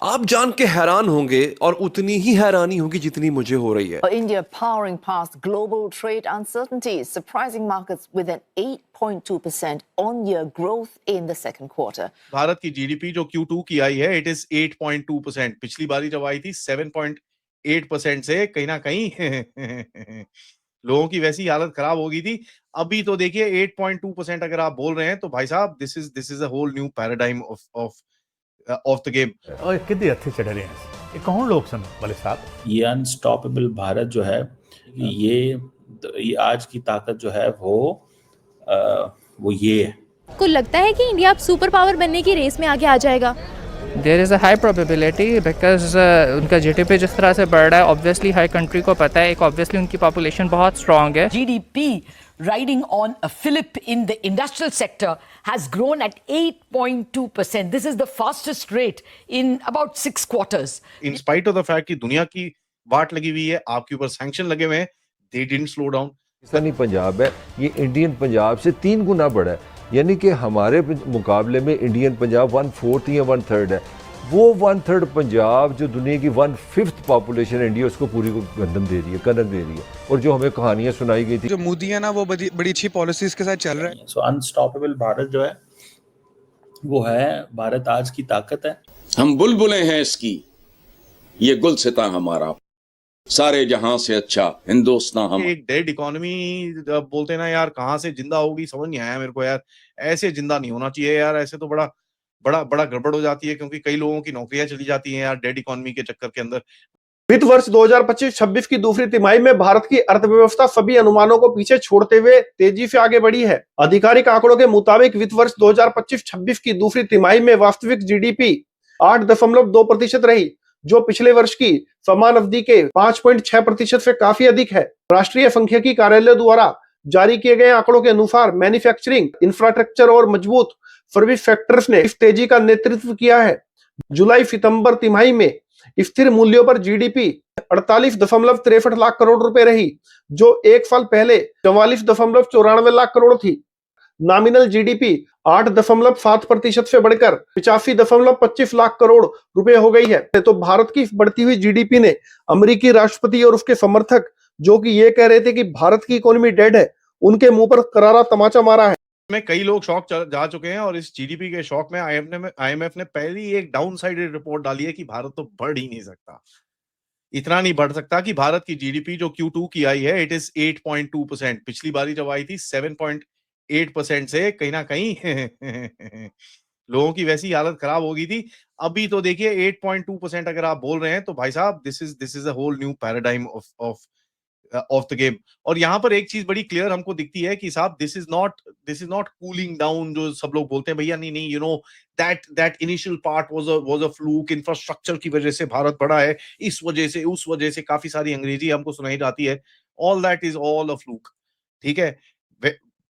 आप जान के हैरान होंगे और उतनी ही हैरानी होगी जितनी मुझे हो रही है। India powering past global trade uncertainties, surprising markets with an 8.2% on-year growth in the second quarter. Bharat की जीडीपी जो Q2 की आई है, इट इज 8.2%। पिछली बारी जब आई थी 7.8% से कहीं ना कहीं लोगों की वैसी हालत खराब हो गई थी। अभी तो देखिए 8.2% अगर आप बोल रहे हैं तो भाई साहब this is a whole new paradigm of the game. और कितने अच्छे चढ़ रहे हैं, ये कौन लोग सन वाले साहब। ये अनस्टॉपेबल भारत जो है, ये आज की ताकत जो है वो ये है। को लगता है कि इंडिया अब सुपर पावर बनने की रेस में आगे आ जाएगा? There is a high probability because उनका जीडीपी जिस तरह से बढ़ रहा है, ऑब्वियसली हर कंट्री को पता है, एक ऑब्वियसली उनकी पॉपुलेशन बहुत स्ट्रांग है। GDP riding on a fillip in the industrial sector has grown at 8.2%. This is the fastest rate in about 6 quarters. In spite of the fact कि दुनिया की वाट लगी हुई है, आपके ऊपर सैंक्शन लगे हुए हैं, they didn't slow down. Pakistani Punjab है, ये इंडियन पंजाब से 3 गुना बड़ा है, यानी कि हमारे मुकाबले में इंडियन पंजाब 1/4 या 1/3 है। वो 1/3 पंजाब जो दुनिया की 1/5 पॉपुलेशन इंडिया उसको पूरी को गंदम दे रही है, कनक दे रही है। और जो हमें कहानियां सुनाई गई थी, जो मोदी है ना, वो बड़ी अच्छी पॉलिसीज के साथ चल रहा है। सो अनस्टॉपेबल भारत जो है वो है, भारत आज की ताकत है। हम बुलबुलें हैं इसकी, ये गुलसिता हमारा, सारे जहां से अच्छा हिंदुस्तान हम। एक डेड इकोनॉमी बोलते ना यार, कहां से जिंदा होगी समझ नहीं आया मेरे को यार। ऐसे जिंदा नहीं होना चाहिए यार, ऐसे तो बड़ा बड़ा बड़ा गड़बड़ हो जाती है, क्योंकि कई लोगों की नौकरियां चली जाती हैं यार डेड इकोनॉमी के चक्कर के अंदर। वित्त वर्ष 2025-26 की दूसरी तिमाही में भारत की अर्थव्यवस्था सभी अनुमानों को पीछे छोड़ते हुए तेजी से आगे बढ़ी है। आधिकारिक आंकड़ों के मुताबिक वित्त वर्ष 2025-26 की दूसरी तिमाही में वास्तविक जीडीपी 8.2% रही, जो पिछले वर्ष की समान अवधि के 5.6% से काफी अधिक है। राष्ट्रीय सांख्यिकी कार्यालय द्वारा जारी किए गए आंकड़ों के अनुसार मैन्युफैक्चरिंग, इंफ्रास्ट्रक्चर और मजबूत सर्विस सेक्टर्स ने इस तेजी का नेतृत्व किया है। जुलाई-सितंबर तिमाही में स्थिर मूल्यों पर जीडीपी 48.63 लाख करोड़ रुपए रही, जो एक साल पहले 44.94 लाख करोड़ थी। नॉमिनल जीडीपी 8.7% से बढ़कर 85.25 लाख करोड़ रुपए हो गई है। तो भारत की बढ़ती हुई जीडीपी ने अमेरिकी राष्ट्रपति और उसके समर्थक, जो कि ये कह रहे थे कि भारत की इकोनॉमी डेड है, उनके मुंह पर करारा तमाचा मारा है। में कई लोग शॉक जा चुके हैं, और इस जीडीपी के शॉक में आईएमएफ ने पहली एक डाउनसाइडेड रिपोर्ट डाली है कि भारत तो बढ़ ही नहीं सकता, इतना नहीं बढ़ सकता कि भारत की जीडीपी जो Q2 की आई है, इट इज 8.2%। पिछली बारी जब आई थी 7.8% से कहीं ना कहीं लोगों की वैसी हालत खराब हो गई थी। अभी तो देखिए 8.2% अगर आप बोल रहे हैं तो भाई साहब this is a whole new paradigm of the game. और यहाँ पर एक चीज बड़ी क्लियर हमको दिखती है कि साहब this is not cooling down, जो सब लोग बोलते हैं भैया नहीं नहीं, you know that initial part was a fluke, infrastructure की वजह से भारत बढ़ा है, इस वजह से उस वजह से, काफी सारी अंग्रेजी हमको सुनाई जाती है। All that is all a fluke, ठीक है।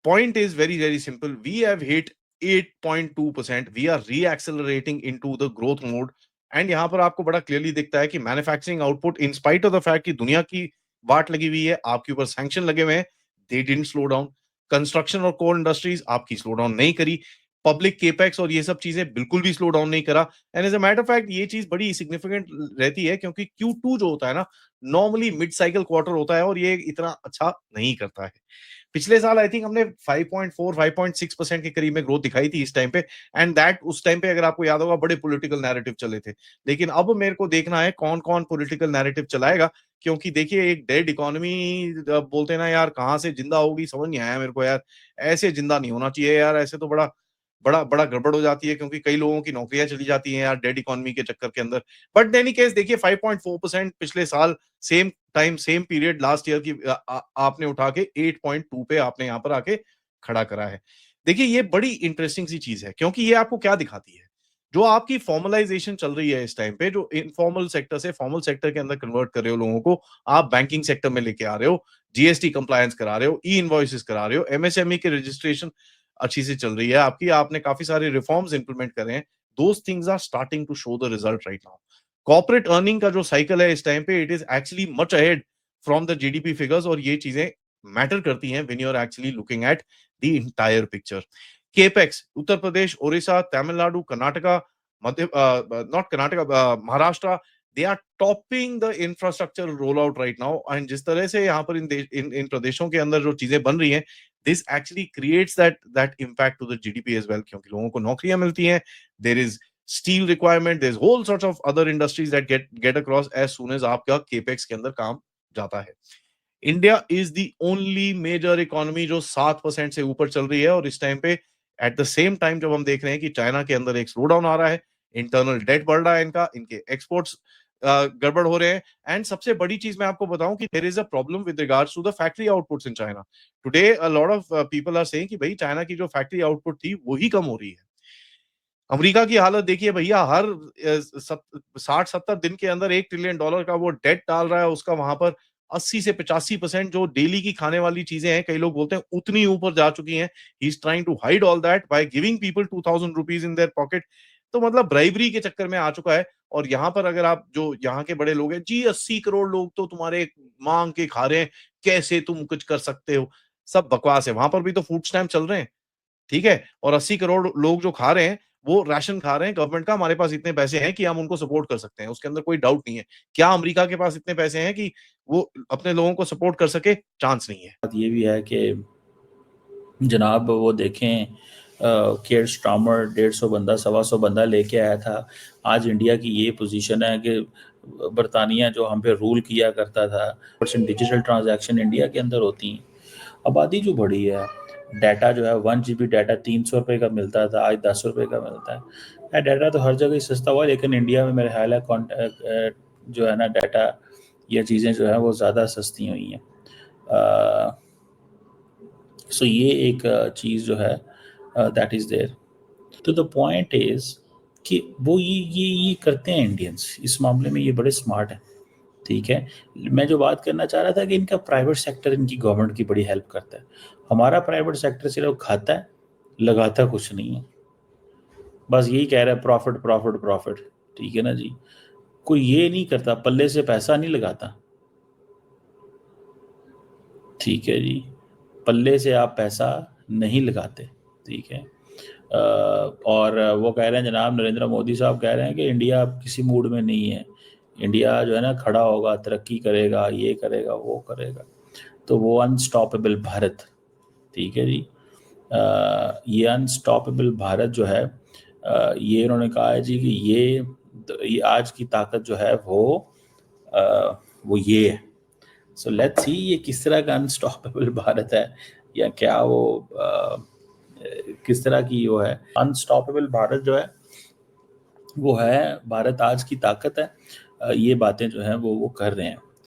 Point is very very simple, we have hit 8.2%, we are reaccelerating into the growth mode. And यहाँ पर आपको बड़ा क्लियरली दिखता है कि manufacturing output, in spite of the fact कि दुनिया की वाट लगी हुई है, आपके ऊपर सैंक्शन लगे हुए हैं, they didn't slow down. Construction और कोर इंडस्ट्रीज आपकी स्लो डाउन नहीं करी, पब्लिक केपेक्स और ये सब चीजें बिल्कुल भी स्लो डाउन नहीं करा। And as a matter of fact ये चीज बड़ी सिग्निफिकेंट रहती है, क्योंकि Q2 जो होता है ना, नॉर्मली मिड साइकिल क्वार्टर होता है, और ये इतना अच्छा नहीं करता है। पिछले साल आई थिंक हमने 5.6% के करीब में ग्रोथ दिखाई थी इस टाइम पे, एंड दैट उस टाइम पे अगर आपको याद होगा बड़े पॉलिटिकल नैरेटिव चले थे। लेकिन अब मेरे को देखना है कौन कौन पॉलिटिकल नैरेटिव चलाएगा, क्योंकि देखिए एक डेड इकोनॉमी बोलते ना यार, कहां से जिंदा होगी समझ नहीं आया मेरे को यार। ऐसे जिंदा नहीं होना चाहिए यार, ऐसे तो बड़ा बड़ा बड़ा गड़बड़ हो जाती है, क्योंकि कई लोगों की नौकरियां चली जाती हैं यार डेड इकोनॉमी के चक्कर के अंदर। बट एनी केस देखिए 5.4% पिछले साल same time same period last year की आपने उठा के 8.2 पे आपने यहाँ पर आके खड़ा करा है। देखिए ये बड़ी इंटरेस्टिंग सी चीज है, क्योंकि ये आपको क्या दिखाती है, जो आपकी फॉर्मलाइजेशन चल रही है इस टाइम पे, जो इनफॉर्मल सेक्टर से फॉर्मल सेक्टर के अंदर कन्वर्ट कर रहे हो लोगों को, आप बैंकिंग सेक्टर में लेके आ रहे हो, जीएसटी कंप्लायंस करा रहे हो, ई इनवॉइसेस करा रहे हो, एमएसएमई के रजिस्ट्रेशन अच्छी से चल रही है आपकी, आपने काफी सारे रिफॉर्म्स इंप्लीमेंट करे हैं। Those things are starting to show the result right now. Corporate earning का जो साइकिल है इस टाइम पे, it is actually much ahead from the GDP figures, और ये चीजें मैटर करती हैं when you are actually looking at the entire picture. Capex Uttar Pradesh, Odisha, Tamil Nadu, Karnataka, not Karnataka, Maharashtra, they are topping the infrastructure rollout right now. And जिस तरह से यहाँ पर इन प्रदेशों के अंदर जो चीजें बन रही हैं, this actually creates that impact to the GDP as well, क्योंकि लोगों को नौकरियां मिलती हैं, there is steel requirement, there's whole sorts of other industries that get across as soon as आपका capex के अंदर काम जाता है. India is the only major economy जो 7% से ऊपर चल रही है, और इस टाइम पे एट द सेम टाइम जब हम देख रहे हैं कि चाइना के अंदर एक स्लो डाउन आ रहा है, इंटरनल डेट बढ़ रहा है इनके एक्सपोर्ट्स गड़बड़ हो रहे हैं. एंड सबसे बड़ी चीज मैं आपको बताऊं कि there is a problem with regards to the factory outputs in China. Today a lot of people are saying कि भाई चाइना की जो फैक्ट्री आउटपुट थी वही कम हो रही है. अमेरिका की हालत देखिए भैया, हर 60-70 दिन के अंदर $1 ट्रिलियन का वो डेट डाल रहा है. उसका वहां पर 80 से 85% जो डेली की खाने वाली चीजें हैं, कई लोग बोलते हैं उतनी ऊपर जा चुकी हैं. He is trying to hide all that by giving people 2000 rupees in their pocket. तो मतलब ब्राइबरी के चक्कर में आ चुका है. और यहाँ पर अगर आप जो यहाँ के बड़े लोग हैं, जी 80 करोड़ लोग तो तुम्हारे मांग के खा रहे हैं, कैसे तुम कुछ कर सकते हो, सब बकवास है. वहां पर भी तो फूड स्टैम्प चल रहे हैं, ठीक है, और 80 करोड़ लोग जो खा रहे हैं वो राशन खा रहे हैं गवर्नमेंट का. हमारे पास इतने पैसे हैं कि हम उनको सपोर्ट कर सकते हैं, उसके अंदर कोई डाउट नहीं है. क्या अमेरिका के पास इतने पैसे हैं कि वो अपने लोगों को सपोर्ट कर सके? चांस नहीं है. ये भी है कि जनाब वो देखें, केयर स्टार्मर 150 बंदा 125 बंदा लेके आया था. आज इंडिया की ये पोजीशन है कि बरतानिया जो हम पे रूल किया करता था, डिजिटल ट्रांजैक्शन इंडिया के अंदर होती हैं. आबादी जो बढ़ी है, डाटा जो है 1 GB डाटा 300 रुपये का मिलता था, आज 10 रुपये का मिलता है. डाटा तो हर जगह ही सस्ता हुआ है, लेकिन इंडिया में मेरे ख्याल है जो है ना डाटा या चीज़ें जो है वो ज़्यादा सस्ती हुई हैं. सो ये एक चीज़ जो है दैट इज़ देयर. तो द पॉइंट इज़ कि वो ये करते हैं इंडियंस, इस मामले में ये बड़े स्मार्ट हैं, ठीक है. मैं जो बात करना चाह रहा था कि इनका प्राइवेट सेक्टर इनकी गवर्नमेंट की बड़ी हेल्प करता है. हमारा प्राइवेट सेक्टर सिर्फ खाता है, लगाता कुछ नहीं है, बस यही कह रहा है प्रॉफिट प्रॉफिट प्रॉफिट, ठीक है ना जी. कोई ये नहीं करता, पल्ले से पैसा नहीं लगाता, ठीक है जी, पल्ले से आप पैसा नहीं लगाते, ठीक है. और वो कह रहे हैं जनाब नरेंद्र मोदी साहब कह रहे हैं कि इंडिया अब किसी मूड में नहीं है, इंडिया जो है ना खड़ा होगा, तरक्की करेगा, ये करेगा, वो करेगा. तो वो अनस्टॉपेबल भारत, ठीक है जी. ये अनस्टॉपेबल भारत जो है, ये उन्होंने कहा है जी कि ये आज की ताकत जो है वो ये है. सो लेट्स सी ये किस तरह का अनस्टॉपेबल भारत है, या क्या वो किस तरह की वो है. अनस्टॉपेबल भारत जो है वो है, भारत आज की ताकत है. ये बातें जो हैं वो कर रहे हैं.